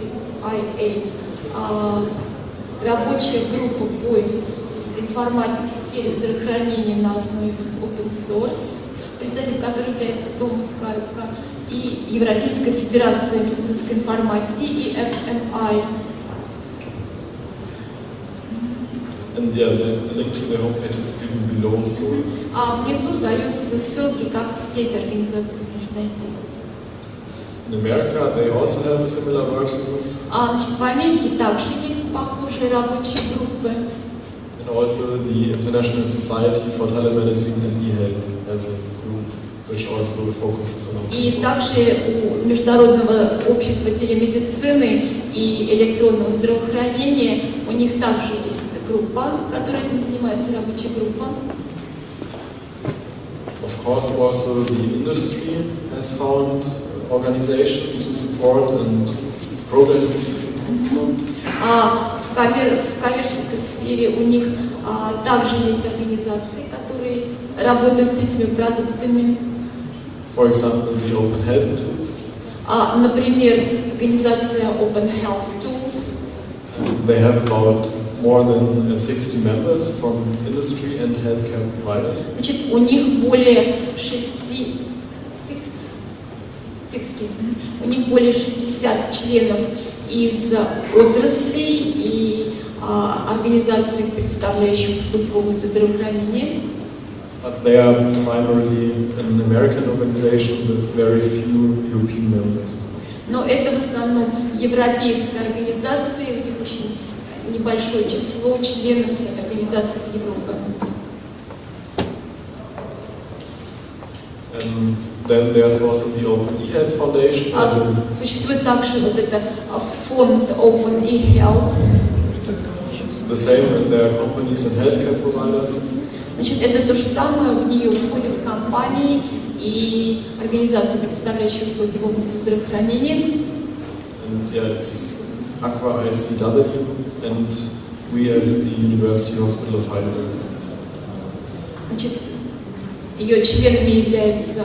рабочая группа по информатике в сфере здравоохранения на основе open source, представителем которой является Томас Карпка, и Европейская федерация медицинской информатики, и FMI. And yeah, the link to the homepage is given below. So. Внизу даются ссылки, как все эти организации можно найти. In America, they also have a similar working group. Значит, в Америке также есть похожие рабочие группы. And also the International Society for Telemedicine and eHealth has a group which also focuses on. И также у Международного общества телемедицины и электронного здравоохранения у них также есть группа, которая этим занимается, рабочая группа. Of course, also the industry has found organizations to support and progress in using open source. В коммерческой сфере у них также есть организации, которые работают с этими продуктами. For example, the Open Health Tools. Например, организация Open Health Tools. They have about more than 60 members from industry and healthcare providers. Значит, у них более 60 членов из отраслей и организаций, представляющих услуги в области здравоохранения. But they are primarily an American organization with very few European members. Но это в основном европейская организация, у них очень небольшое число членов этой организации из Европы. Then there's also the Open eHealth Foundation. Существует также вот это фонд Open eHealth. The same, and there are companies and healthcare providers. Значит, это то же самое, в нее входят компании и организации, предоставляющие услуги в области здравоохранения. And yeah, it's Aqua ICW, and we as the University Hospital of Heidelberg. Значит, ее членами являются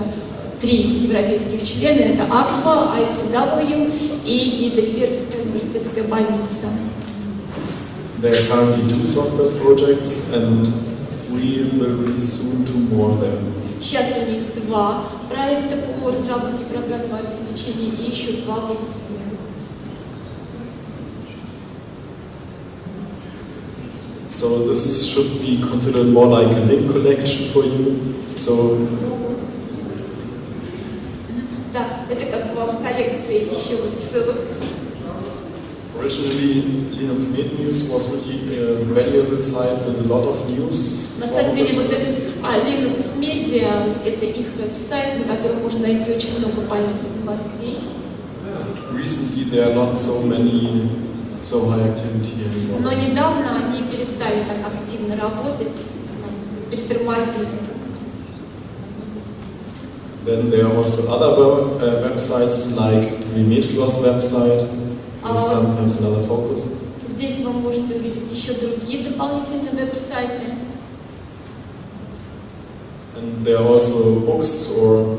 3 европейских члена, это АКФА, ICW и Гейдельбергская университетская больница. There are currently 2 software projects, and we will release soon 2 more there. Сейчас у них 2 проекта по разработке программного обеспечения и еще 2 будет скоро. So this should be considered more like a link collection for you. So да, это как бы вам коллекция еще вот ссылок. originally Linux Med News was really a valuable site with a lot of news. На самом деле вот этот Linux Media, это их веб-сайт, на котором можно найти очень много полезных новостей. Recently there are not so high activity anymore. Но недавно они перестали так активно работать, притормозили. Then there are also other websites like the Medfloss website, with sometimes another focus. Здесь вы можете увидеть еще другие дополнительные веб-сайты. And there are also books, or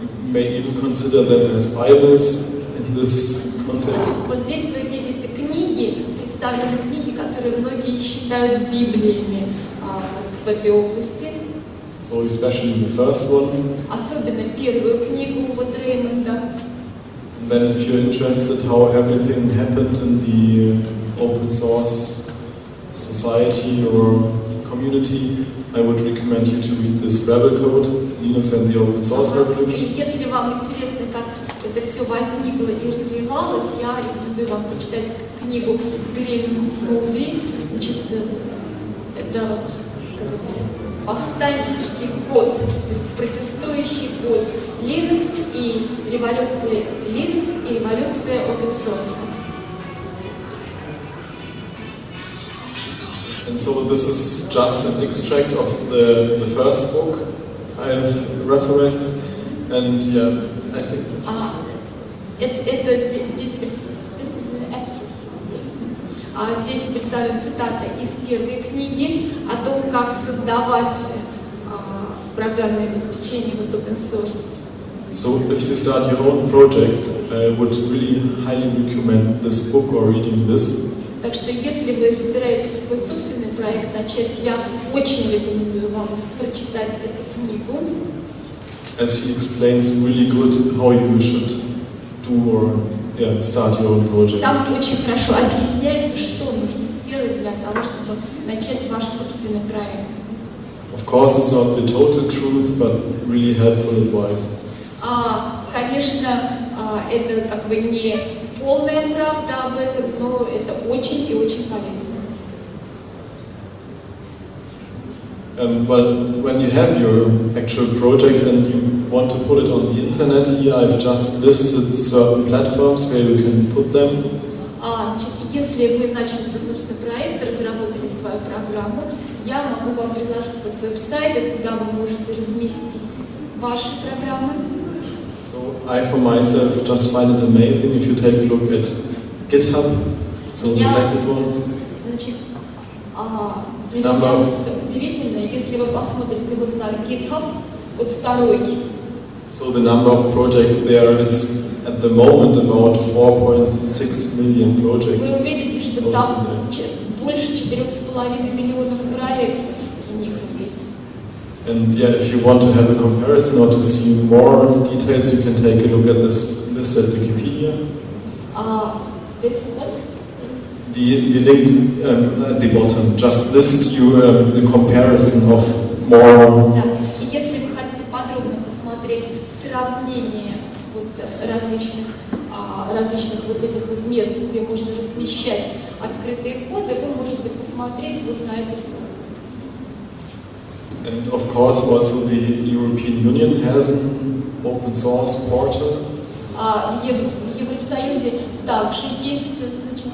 you may even consider them as Bibles in this context. Вот здесь вы видите книги, представлены книги, которые многие считают Библиями вот в этой области. So especially the first one. Особенно первую книгу вот Реймонда. And then if you're interested how everything happened in the open source society or community, I would recommend you to read this Rebel Code, Linux and the Open Source Revolution. Если вам интересно, как это все возникло и развивалось, я рекомендую вам прочитать книгу Глен Муди. Значит, это, как сказать, повстанческий код, то есть протестующий код Linux и революция open source. And so this is just an extract of the first book I've referenced, and yeah, I think. Это здесь представлена цитата из первой книги о том, как создавать программное обеспечение в open source. So if you start your own project, I would really highly recommend this book or reading this. Так что если вы собираетесь свой собственный проект начать, я очень рекомендую вам прочитать эту книгу. As he explains really good how you should do or start your own project. Там очень хорошо объясняется, что нужно сделать для того, чтобы начать ваш собственный проект. Of course, it's not the total truth, but really helpful advice. Конечно, это как бы не полная правда об этом, но это очень и очень полезно. But when you have your actual project and you want to put it on the internet, here I've just listed certain platforms where you can put them. Значит, если вы начали свой собственный проект, разработали свою программу, я могу вам предложить вот веб-сайты, куда вы можете разместить ваши программы. So I for myself just find it amazing if you take a look at GitHub. So the second one. Значит, для меня просто удивительно, если вы посмотрите вот на GitHub, вот второй. So the number of projects there is at the moment about 4.6 million projects. Вы увидите, что там больше 4,5 миллионов проектов у них здесь. And yeah, if you want to have a comparison or to see more details, you can take a look at this list at Wikipedia. This what? The link at the bottom just lists you the comparison of more. Да. И если вы хотите подробно посмотреть сравнение вот различных вот этих вот мест, где можно размещать открытые коды, вы можете посмотреть вот на эту ссылку. And of course also the European Union has an open source portal. В Евросоюзе также есть, значит,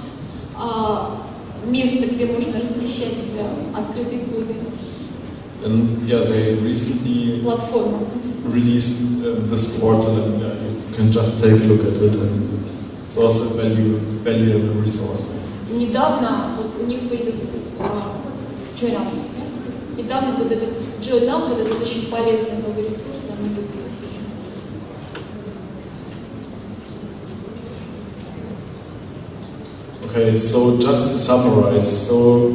место, где можно размещать открытые коды. And yeah, they recently Платформа. released this portal, and you can just take a look at it, and it's also a valuable resource. Недавно вот у них появился JRAM. Недавно вот этот JRAM, вот этот очень полезный новый ресурс, они выпустили. Okay, so just to summarize, so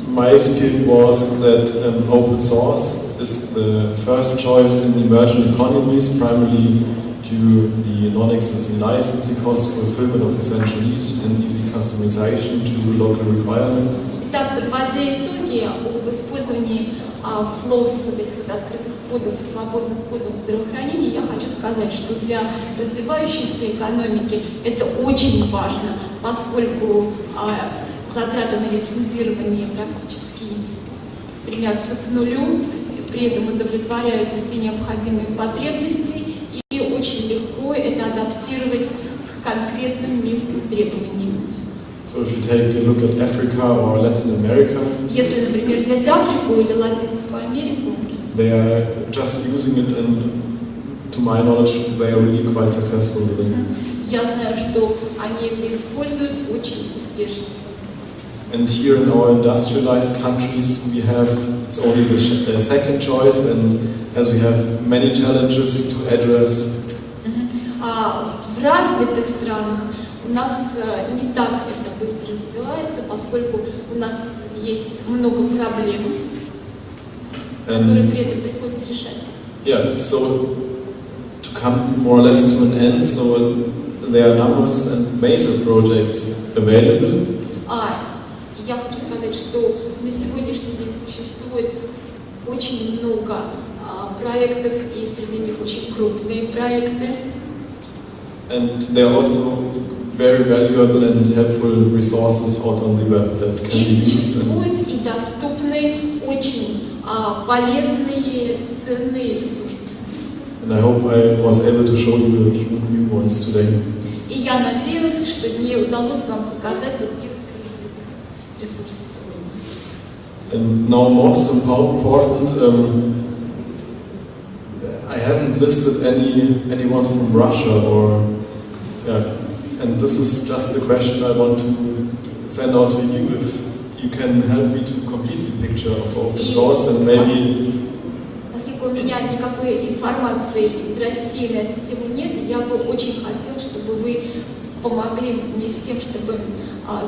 my experience was that open source is the first choice in emerging economies, primarily due to the non-existing licensing costs, fulfillment of essential needs, and easy customization to local requirements. Итак, подводя итоги об использовании флос, вот этих вот открытых кодов и свободных кодов здравоохранения, я хочу сказать, что для развивающейся экономики это очень важно, поскольку затраты на лицензирование практически стремятся к нулю, при этом удовлетворяются все необходимые потребности, и очень легко это адаптировать к конкретным местным требованиям. So if you take a look at Africa or Latin America, Если, например, взять Африку или Латинскую Америку, they are just using it, and to my knowledge, they are really quite successful with it. я знаю, что они это используют очень успешно. And here in our industrialized countries, we have, it's only the second choice, and as we have many challenges to address, В развитых странах у нас не так это быстро развивается, поскольку у нас есть много проблем, которые при этом приходится решать. yeah, so to come more or less to an end, so there are numerous and major projects available. Я хочу сказать, что на сегодняшний день существует очень много проектов, и среди них очень крупные проекты. And there are also very valuable and helpful resources out on the web that can И be used. существуют и доступны очень полезные, ценные ресурсы. And I hope I was able to show you a few new ones today. И я надеюсь, что мне удалось вам показать вот некоторые из этих ресурсов сегодня. And now most important, I haven't listed any ones from Russia or, yeah, and this is just the question I want to send out to you, if you can help me to complete the picture of open source and maybe... Поскольку у меня никакой информации из России на эту тему нет, я бы очень хотел, чтобы вы помогли мне с тем, чтобы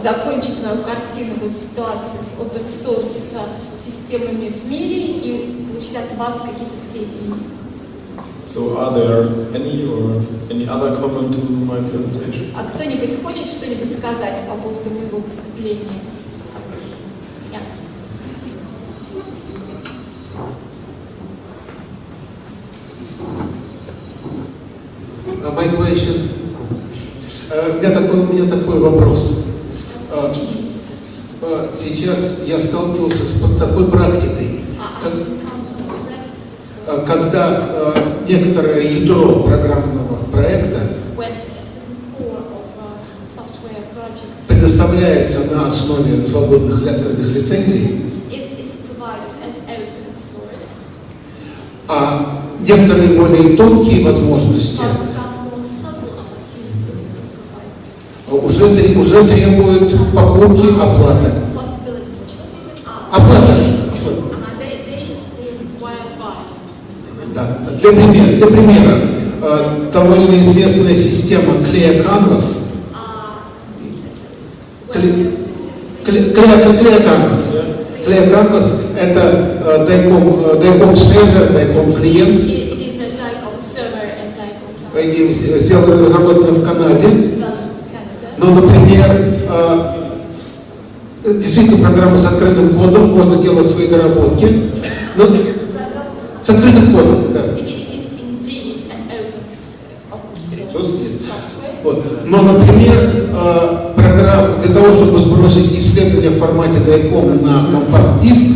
закончить мою картину вот ситуации с open source системами в мире и получить от вас какие-то сведения. So are there any other comment to my presentation? А кто-нибудь хочет что-нибудь сказать по поводу моего выступления? Yeah. My question. У меня такой вопрос. Сейчас я сталкивался с такой практикой, когда некоторое ядро программного проекта предоставляется на основе свободных открытых лицензий, а некоторые более тонкие возможности уже требуют покупки, оплаты. Оплата. Да. Для примера, довольно известная система Clear Canvas. Clear Canvas – это DICOM сервер, DICOM клиент. Разработаны в Канаде. Но, например, действительно программа с открытым кодом, можно делать свои доработки. Но с открытым кодом, да. Вот. Но, например, программа для того, чтобы сбросить исследование в формате DICOM на компакт-диск,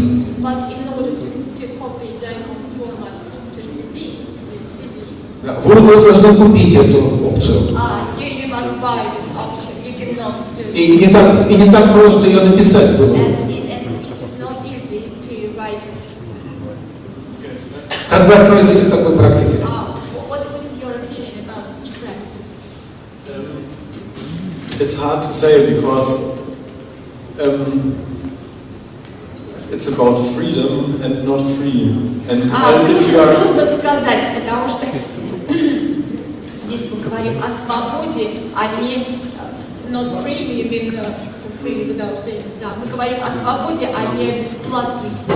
вы должны купить эту опцию. You must buy this option. You cannot do it. И не так просто ее написать было. And it is not easy to write it. Как вы относитесь к такой практике? What is your opinion about such practice? It's hard to say because it's about freedom and not free. And if you are Трудно сказать, потому что здесь мы говорим о свободе, а не not free, you mean free without paying. Да, мы говорим о свободе, а не о бесплатности.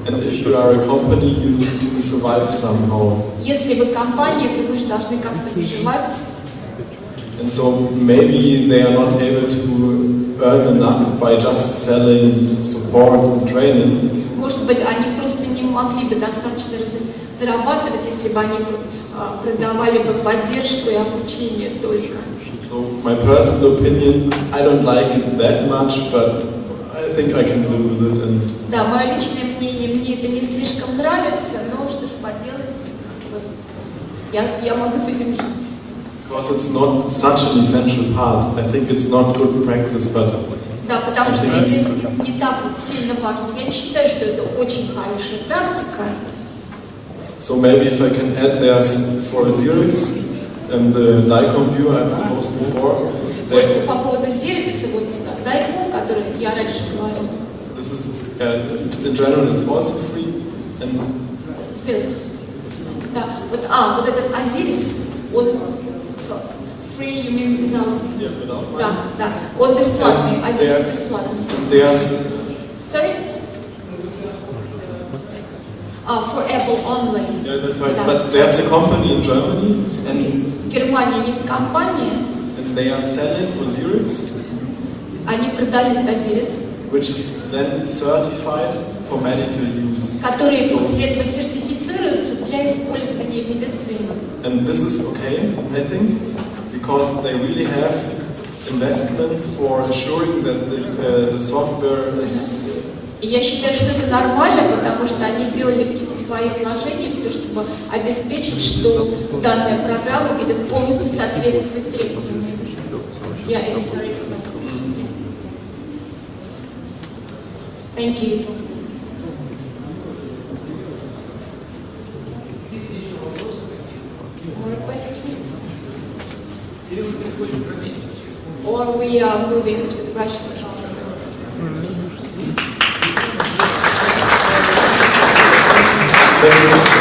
and if you are a company, you need to survive somehow. Если вы компания, то вы же должны как-то выживать. And so maybe they are not able to earn enough by just selling support and training. Может быть, они просто не могли бы достаточно зарабатывать, если бы они продавали бы поддержку и обучение только. So my personal opinion, I don't like it that much, but I think I can live with it. And Да, мое личное мнение, мне это не слишком нравится, но что ж поделать, как бы, я могу с этим жить. because it's not such an essential part, I think it's not good practice, but Да, потому что это не так вот сильно важно. Я не считаю, что это очень хорошая практика. so maybe if I can add, there's for Xerox, the DICOM view I proposed before. Вот по поводу Xerox, вот DICOM, который я раньше говорила. This is in general it's also free, and Xerox. Да, вот этот Osiris, он free, you mean without? without Да, он бесплатный, Osiris бесплатный. there's Sorry? For Apple only. yeah, that's right. Да. But there's a company in Germany, and В Германии есть компания, they are selling Xerox, они продают Osiris, which is then certified for medical use. которые после этого сертифицируются для использования в медицине. And this is okay, I think, because they really have investment for assuring that the software is. И я считаю, что это нормально, потому что они делали какие-то свои вложения в то, чтобы обеспечить, что данная программа будет полностью соответствовать требованиям. Yeah, it is very expensive. Thank you. More questions? Or we are moving to the Russian part. Thank you.